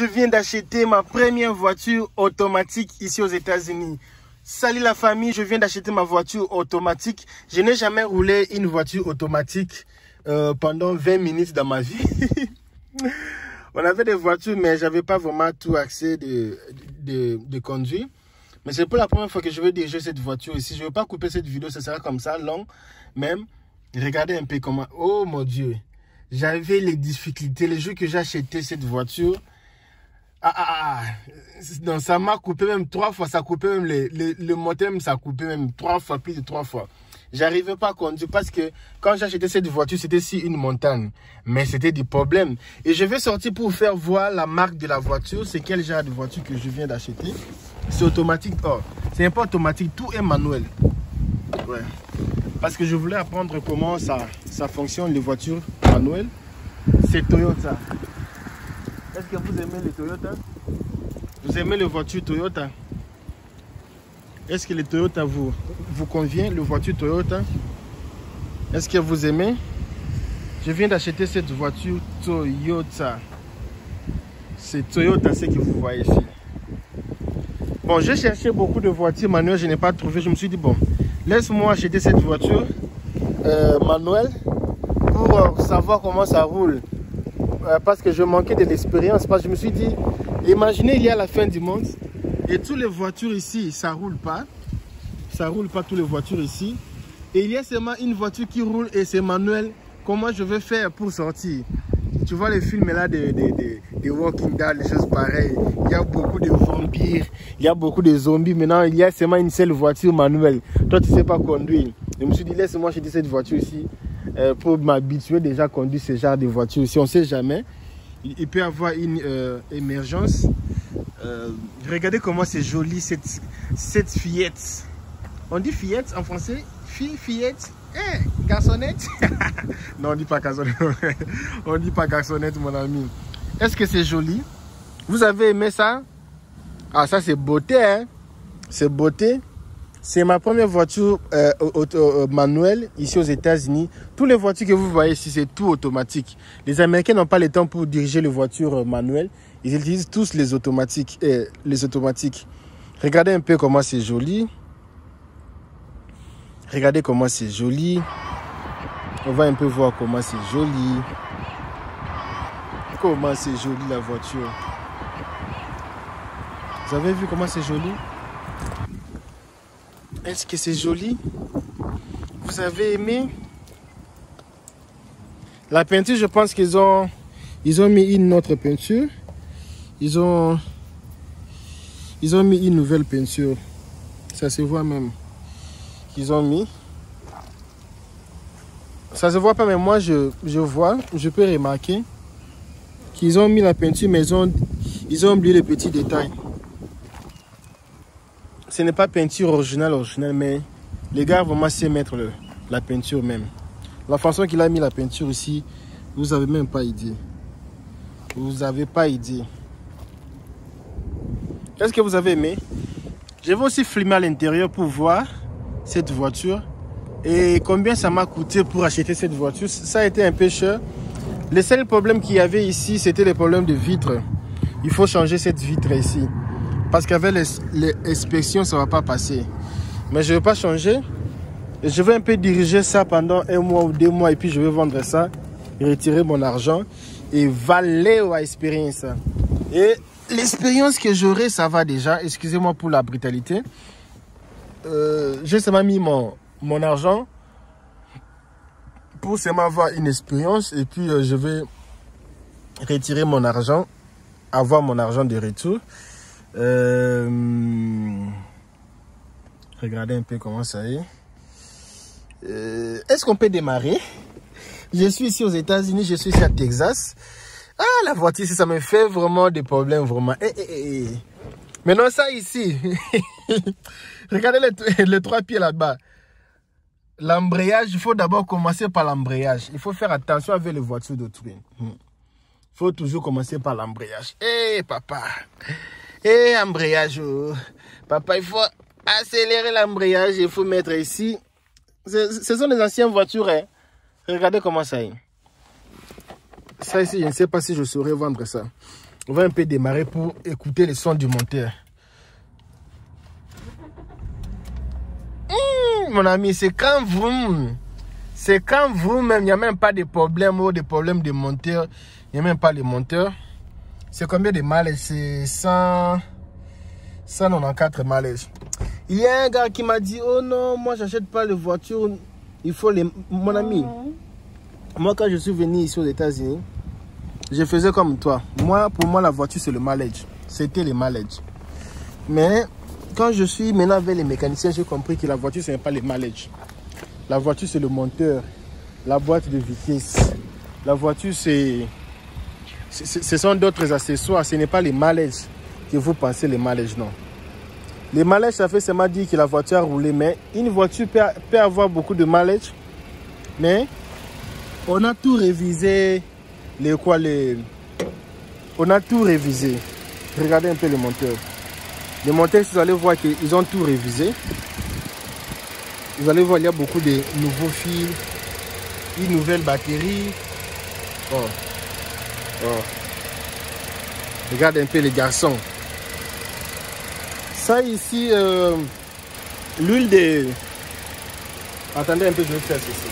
Je viens d'acheter ma première voiture automatique ici aux États-Unis. Salut la famille, je viens d'acheter ma voiture automatique. Je n'ai jamais roulé une voiture automatique pendant 20 minutes dans ma vie. On avait des voitures, mais j'avais pas vraiment tout accès de conduire. Mais c'est pour la première fois que je vais diriger cette voiture ici. Je ne vais pas couper cette vidéo, ça sera comme ça, long même. Regardez un peu comment... Oh mon Dieu, j'avais les difficultés. Le jour que j'ai acheté cette voiture... Non, ça m'a coupé même 3 fois. Ça coupait même le moteur, ça a coupé même 3 fois, plus de 3 fois. J'arrivais pas à conduire parce que quand j'ai acheté cette voiture, c'était sur une montagne. Mais c'était des problèmes. Et je vais sortir pour vous faire voir la marque de la voiture. C'est quel genre de voiture que je viens d'acheter. C'est automatique. Oh, c'est pas automatique, tout est manuel. Ouais. Parce que je voulais apprendre comment ça fonctionne les voitures manuelles. C'est Toyota. Est-ce que vous aimez les Toyota? Vous aimez les voitures Toyota? Est-ce que les Toyota vous convient, les voitures Toyota? Est-ce que vous aimez? Je viens d'acheter cette voiture Toyota. C'est Toyota, ce que vous voyez ici. Bon, j'ai cherché beaucoup de voitures manuelles, je n'ai pas trouvé. Je me suis dit, bon, laisse-moi acheter cette voiture manuelle pour savoir comment ça roule. Parce que je manquais de l'expérience. Parce que je me suis dit, imaginez, il y a la fin du monde et toutes les voitures ici, ça roule pas. Ça roule pas, toutes les voitures ici. Et il y a seulement une voiture qui roule et c'est manuel. Comment je vais faire pour sortir? Tu vois les films là de Walking Dead, les choses pareilles. Il y a beaucoup de vampires, il y a beaucoup de zombies. Maintenant, il y a seulement une seule voiture manuelle. Toi, tu ne sais pas conduire. Je me suis dit, laisse-moi acheter cette voiture ici. Pour m'habituer déjà à conduire ce genre de voiture. Si on ne sait jamais, il peut y avoir une émergence. Regardez comment c'est joli cette fillette. On dit fillette en français? Fillette? Garçonnette? Non, on ne dit pas garçonnette. On ne dit pas garçonnette, mon ami. Est-ce que c'est joli? Vous avez aimé ça? Ah, ça c'est beauté, hein? C'est beauté. C'est ma première voiture manuelle ici aux États-Unis. Toutes les voitures que vous voyez ici, c'est tout automatique. Les Américains n'ont pas le temps pour diriger les voitures manuelles. Ils utilisent tous les automatiques. Regardez un peu comment c'est joli. Regardez comment c'est joli. On va un peu voir comment c'est joli. Comment c'est joli la voiture. Vous avez vu comment c'est joli? Est-ce que c'est joli? Vous avez aimé? La peinture, je pense qu'ils ont mis une autre peinture. Ils ont mis une nouvelle peinture. Ça se voit même. Ils ont mis. Ça se voit pas, mais moi je vois, je peux remarquer qu'ils ont mis la peinture, mais ils ont oublié les petits détails. Ce n'est pas peinture originale, mais les gars vont masser mettre la peinture même. La façon qu'il a mis la peinture ici, vous n'avez même pas idée. Vous n'avez pas idée. Est-ce que vous avez aimé? Je vais aussi filmer à l'intérieur pour voir cette voiture. Et combien ça m'a coûté pour acheter cette voiture. Ça a été un peu cher. Le seul problème qu'il y avait ici, c'était le problème de vitre. Il faut changer cette vitre ici. Parce qu'avec l'inspection, ça ne va pas passer. Mais je ne vais pas changer. Je vais un peu diriger ça pendant 1 mois ou 2 mois. Et puis je vais vendre ça. Et retirer mon argent. Et valer à expérience. Et l'expérience que j'aurai, ça va déjà. Excusez-moi pour la brutalité. J'ai seulement mis mon argent. Pour seulement avoir une expérience. Et puis je vais retirer mon argent. Avoir mon argent de retour. Regardez un peu comment ça est. Est-ce qu'on peut démarrer? Je suis ici aux États-Unis, je suis ici à Texas. Ah, la voiture ici, ça me fait vraiment des problèmes, vraiment. Maintenant, ça ici, regardez les 3 pieds là-bas. L'embrayage, il faut d'abord commencer par l'embrayage. Il faut faire attention avec les voitures d'autrui. Il faut toujours commencer par l'embrayage. Papa. Embrayage. Oh. Papa, il faut accélérer l'embrayage. Il faut mettre ici. Ce sont des anciennes voitures. Hein. Regardez comment ça est. Ça ici, je ne sais pas si je saurais vendre ça. On va un peu démarrer pour écouter les sons du moteur. Mon ami, c'est quand vous... C'est quand vous-même, il n'y a même pas de problème ou des problèmes de moteur. Il n'y a même pas les moteurs. C'est combien de mileage? C'est 194 mileage. Il y a un gars qui m'a dit, oh non, moi j'achète pas les voitures. Il faut les... Mon ami, moi quand je suis venu ici aux États-Unis, je faisais comme toi. Moi, pour moi, la voiture c'est le mileage. C'était le mileage. Mais quand je suis maintenant avec les mécaniciens, j'ai compris que la voiture ce n'est pas le mileage. La voiture, c'est le moteur, la boîte de vitesse. La voiture, ce sont d'autres accessoires. Ce n'est pas les malaises que vous pensez, les malaises, non. Les malaises, ça fait seulement dire que la voiture a roulé. Mais une voiture peut avoir beaucoup de malaises. Mais on a tout révisé. On a tout révisé. Regardez un peu le moteur. Les moteurs, vous allez voir qu'ils ont tout révisé. Vous allez voir, il y a beaucoup de nouveaux fils, une nouvelle batterie. Oh. Regardez un peu les garçons. Ça ici, l'huile de... Attendez un peu, je vais faire ceci.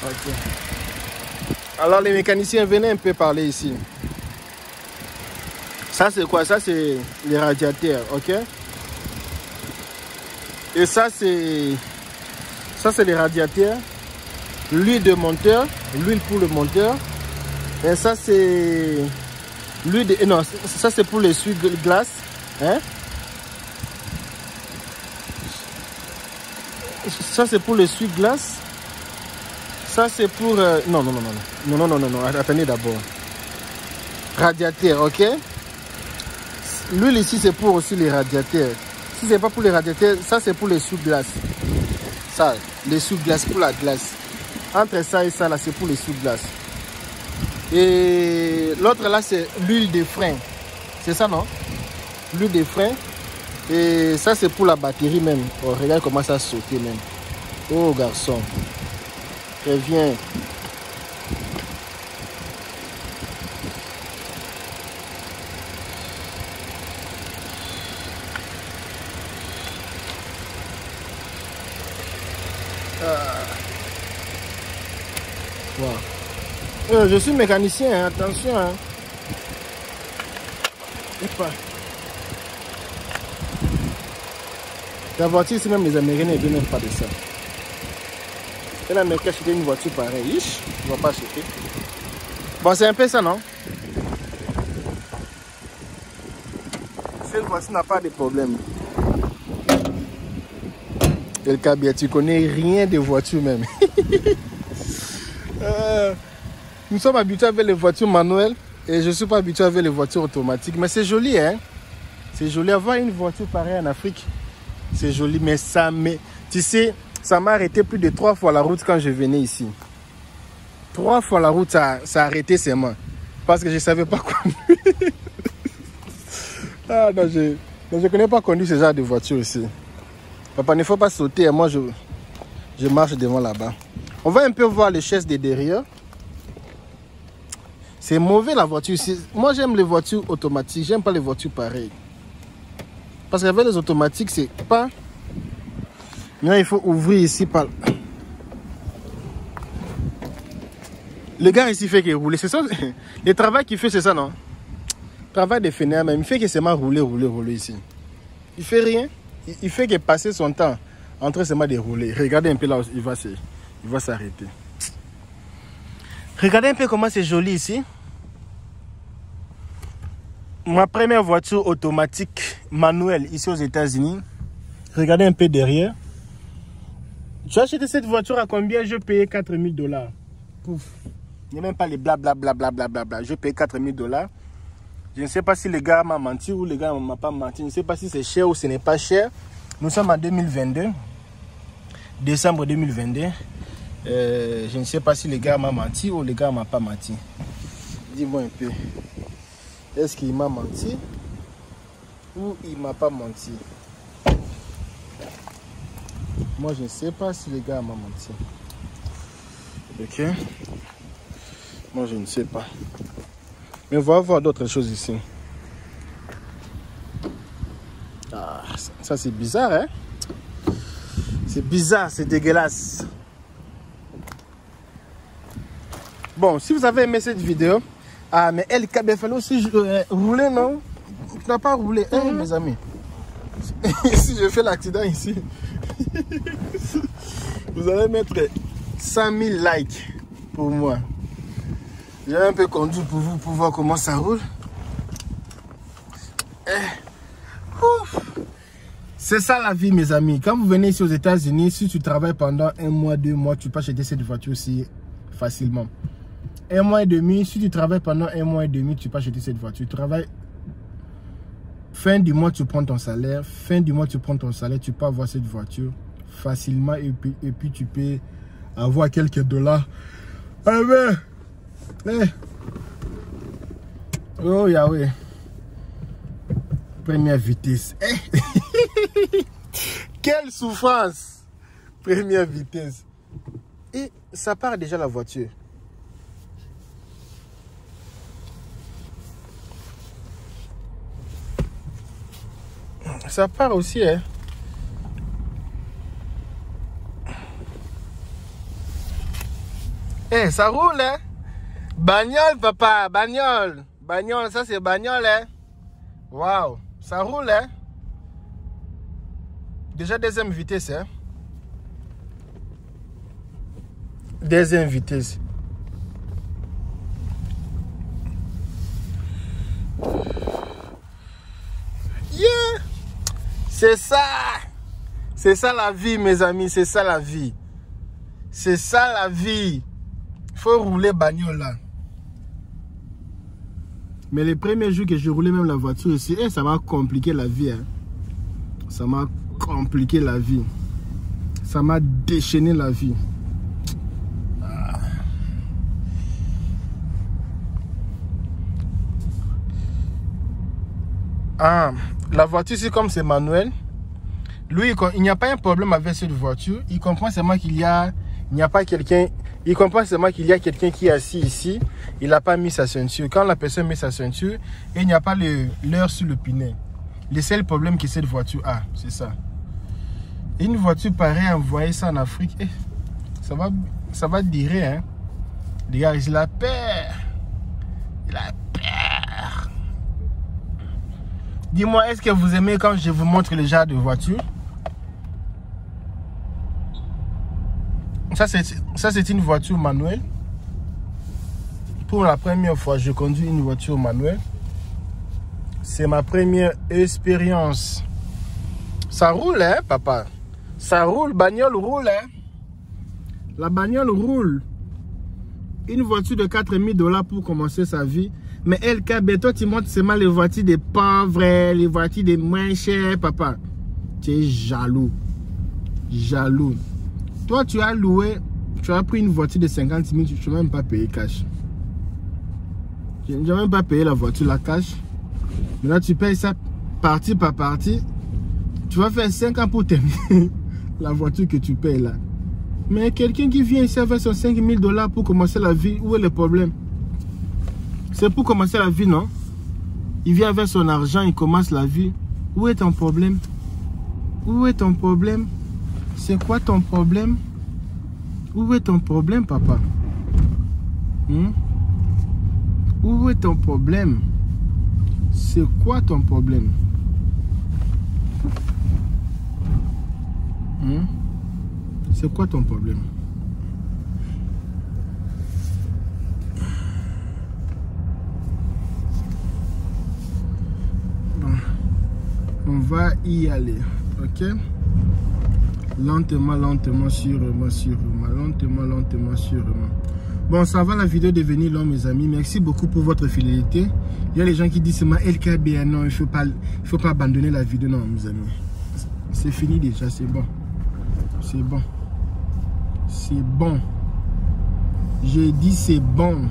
Ok. Alors les mécaniciens, venez un peu parler ici. Ça c'est quoi? Ça c'est les radiateurs, ok? Et ça c'est les radiateurs. L'huile de moteur, l'huile pour le moteur. Et ça c'est l'huile de... Non, ça c'est pour l'essuie-glace. Hein? Ça c'est pour l'essuie-glace. Ça c'est pour... Non, attendez d'abord. Radiateur, ok? L'huile ici c'est pour aussi les radiateurs. Si c'est pas pour les radiateurs, ça c'est pour les sous-glaces. Ça, les sous-glaces pour la glace. Entre ça et ça là, c'est pour les sous-glaces. Et l'autre là c'est l'huile de frein. C'est ça non? L'huile de frein. Et ça c'est pour la batterie même. Oh, regarde comment ça saute même. Oh garçon. Reviens. Wow. Je suis mécanicien, hein, attention. Hein. La voiture, c'est même les Américains ne veulent même pas de ça. Et l'Américain acheter une voiture pareille, il ne va pas acheter. Bon, c'est un peu ça, non? Cette voiture n'a pas de problème. Et le Kabia, tu connais rien de voiture même. Nous sommes habitués avec les voitures manuelles et je ne suis pas habitué avec les voitures automatiques. Mais c'est joli, hein? C'est joli. Avoir une voiture pareille en Afrique, c'est joli. Mais ça, tu sais, ça m'a arrêté plus de 3 fois la route quand je venais ici. 3 fois la route, ça a arrêté seulement. Parce que je ne savais pas conduire. Ah non, je ne connais pas conduire ce genre de voiture ici. Papa, il ne faut pas sauter. Moi, je marche devant là-bas. On va un peu voir les chaises de derrière. C'est mauvais la voiture. Moi, j'aime les voitures automatiques. J'aime pas les voitures pareilles. Parce qu'avec les automatiques, c'est pas... Là, il faut ouvrir ici par... Le gars ici fait qu'il roule. C'est ça. Le travail qu'il fait, c'est ça, non? Le travail des fainéants, même. Il fait que c'est mal rouler ici. Il fait rien. Il fait que passer son temps entre seulement de rouler. Regardez un peu là, il va s'arrêter. Regardez un peu comment c'est joli ici. Ma première voiture automatique manuelle ici aux États-Unis. Regardez un peu derrière. Tu as acheté cette voiture à combien? Je payais $4000. Pouf. Il n'y a même pas les blablabla. Je payais $4000. Je ne sais pas si le gars m'a menti ou le gars ne m'a pas menti. Je ne sais pas si c'est cher ou ce n'est pas cher. Nous sommes en 2022. Décembre 2022. Je ne sais pas si le gars m'a menti ou le gars ne m'a pas menti. Dis-moi un peu. Est-ce qu'il m'a menti ou il ne m'a pas menti? Moi, je ne sais pas si le gars m'a menti. Ok. Moi, je ne sais pas. Mais on va voir d'autres choses ici. Ah, ça c'est bizarre, hein? C'est bizarre, c'est dégueulasse. Bon, si vous avez aimé cette vidéo, ah, mais LK, il fallait aussi rouler, non? Tu n'as pas roulé, hein, mes amis? Si je fais l'accident ici, vous allez mettre 100 000 likes pour moi. J'ai un peu conduit pour vous, pour voir comment ça roule. C'est ça la vie, mes amis. Quand vous venez ici aux États-Unis, si tu travailles pendant 1 mois, 2 mois, tu peux acheter cette voiture aussi facilement. 1 mois et demi, si tu travailles pendant 1 mois et demi, tu peux acheter cette voiture. Tu travailles, fin du mois, tu prends ton salaire. Fin du mois, tu prends ton salaire, tu peux avoir cette voiture facilement et puis tu peux avoir quelques dollars. Ah ben, oh Yahweh. Première vitesse. Quelle souffrance. Première vitesse. Et ça part déjà la voiture. Ça part aussi, hein. Ça roule, hein. Bagnole, papa, bagnole. Bagnole, ça c'est bagnole, hein. Waouh, ça roule, hein. Déjà deuxième vitesse, hein. Deuxième vitesse. Yeah. C'est ça. C'est ça la vie, mes amis. C'est ça la vie. C'est ça la vie. Il faut rouler bagnole là. Mais les premiers jours que je roulais même la voiture ici, ça m'a compliqué la vie. Hein. Ça m'a compliqué la vie. Ça m'a déchaîné la vie. Ah, la voiture ici, comme c'est manuel, lui, il n'y a pas un problème avec cette voiture. Il comprend seulement qu'il n'y a pas quelqu'un. Il comprend seulement qu'il y a quelqu'un qui est assis ici. Il n'a pas mis sa ceinture. Quand la personne met sa ceinture, il n'y a pas l'heure sur le pinet. Le seul problème que cette voiture a, c'est ça. Une voiture pareille, envoyer ça en Afrique, ça va durer. Hein. Les gars, il a peur. Il a peur. Dis-moi, est-ce que vous aimez quand je vous montre le genre de voiture? Ça, c'est une voiture manuelle. Pour la première fois, je conduis une voiture manuelle. C'est ma première expérience. Ça roule, hein, papa? Ça roule, bagnole roule, hein? La bagnole roule. Une voiture de 4 000 $ pour commencer sa vie. Mais LKB, toi, tu montres seulement les voitures des pauvres, les voitures des moins chères, papa. Tu es jaloux. Jaloux. Toi, tu as loué, tu as pris une voiture de 50 000, tu n'as même pas payé cash. Tu n'as même pas payé la voiture, la cash. Maintenant, tu payes ça partie par partie. Tu vas faire 5 ans pour terminer la voiture que tu payes là. Mais quelqu'un qui vient ici avec son 5 000 $ pour commencer la vie, où est le problème? C'est pour commencer la vie, non? Il vient avec son argent, il commence la vie. Où est ton problème? Où est ton problème? C'est quoi ton problème? Où est ton problème, papa? Où est ton problème? C'est quoi ton problème? C'est quoi ton problème? Bon. On va y aller, ok? Lentement, lentement, sûrement, sûrement. Lentement, lentement, sûrement. Bon, ça va, la vidéo est devenue longue, mes amis. Merci beaucoup pour votre fidélité. Il y a les gens qui disent seulement LKB, non, il ne faut pas abandonner la vidéo. Non, mes amis. C'est fini déjà, c'est bon. C'est bon. C'est bon. J'ai dit c'est bon.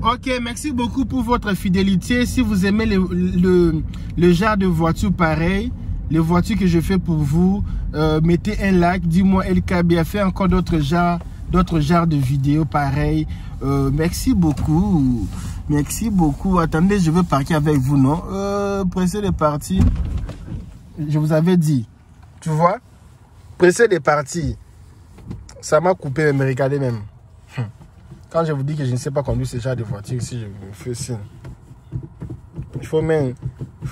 Ok, merci beaucoup pour votre fidélité. Si vous aimez le genre de voiture pareil, les voitures que je fais pour vous. Mettez un like, dis-moi LKB, fait encore d'autres genres de vidéos pareilles. Merci beaucoup. Merci beaucoup. Attendez, je veux partir avec vous, non? Pressez les parties. Je vous avais dit. Tu vois? Pressez les parties. Ça m'a coupé, me regardez même. Quand je vous dis que je ne sais pas conduire ce genre de voiture, ici, je me fais signe. Il faut même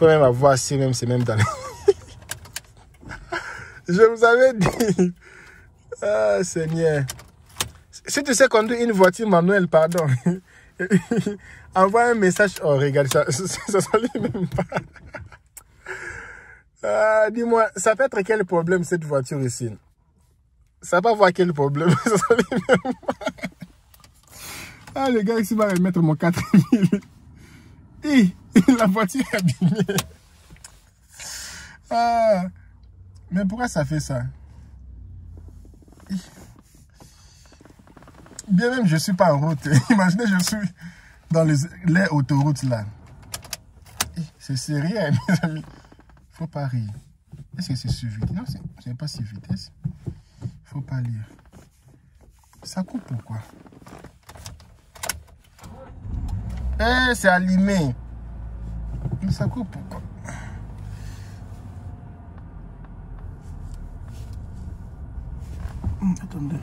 avoir assez, même, c'est même dans les... Je vous avais dit. Ah, Seigneur. Si tu sais conduire une voiture manuelle, pardon. Envoie un message. Oh, regarde, ça s'allume même pas. Ah, dis-moi, ça peut être quel problème cette voiture ici? Ça va voir quel problème. Ça s'allume même pas. Ah, le gars ici va remettre mon 4000. La voiture est abîmée. Ah, mais pourquoi ça fait ça? Bien même, je ne suis pas en route. Imaginez, je suis dans les autoroutes là. C'est sérieux, mes amis. Faut pas rire. Est-ce que c'est sur vitesse? Non, c'est pas sur vitesse. Faut pas lire. Ça coupe pourquoi? C'est allumé. Mais ça coupe pourquoi? Attendez.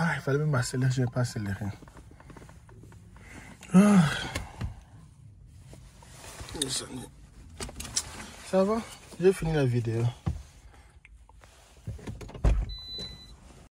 Ah, il fallait même accélérer, je n'ai pas accéléré. Ah. Ça va? J'ai fini la vidéo.